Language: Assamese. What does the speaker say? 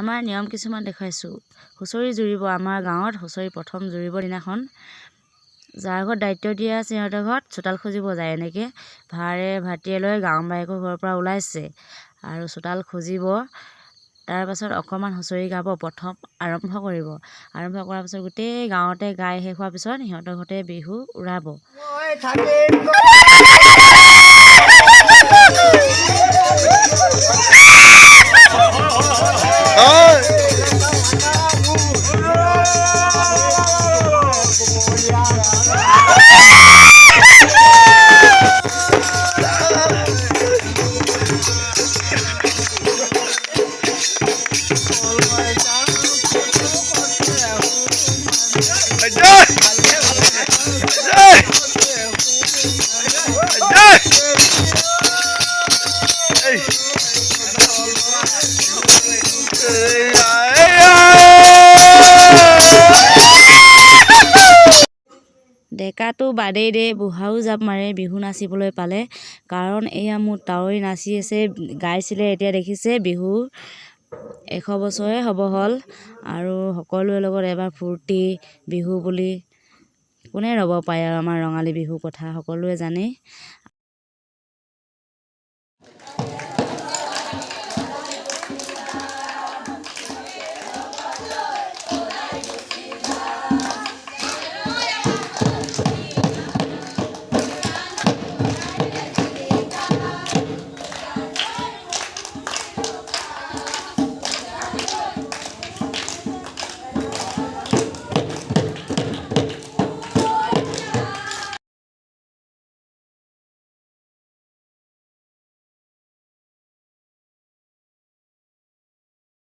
আমাৰ নিয়ম কিছুমান দেখুৱাইছোঁ। হুঁচৰি জুৰিব আমাৰ গাঁৱত। হুঁচৰি প্ৰথম জুৰিব দিনাখন যাৰ ঘৰত দায়িত্ব দিয়া আছে সিহঁতৰ ঘৰত চোতাল খুজিব যায়। এনেকৈ ভাৰে ভাটিয়ে লৈ গাঁও বায়েকৰ ঘৰৰ পৰা ওলাইছে আৰু চোতাল খুজিব। তাৰপাছত অকণমান হুঁচৰি গাব, প্ৰথম আৰম্ভ কৰিব। আৰম্ভ কৰাৰ পাছত গোটেই গাঁৱতে গাই শেষ হোৱাৰ পিছত সিহঁতৰ ঘৰতে বিহু উৰাব। ডেকাটো বাদেই দে, বুঢ়াও জাপ মাৰে বিহু নাচিবলৈ পালে। কাৰণ এয়া মোৰ তাৱৈ নাচি আছে, গাইছিলে, এতিয়া দেখিছে বিহু 100 বছৰে হ'ব হ'ল। আৰু সকলোৰে লগত এবাৰ ফূৰ্তি বিহু বুলি কোনে ৰ'ব পাৰে আৰু আমাৰ ৰঙালী বিহুৰ কথা সকলোৱে জানেই।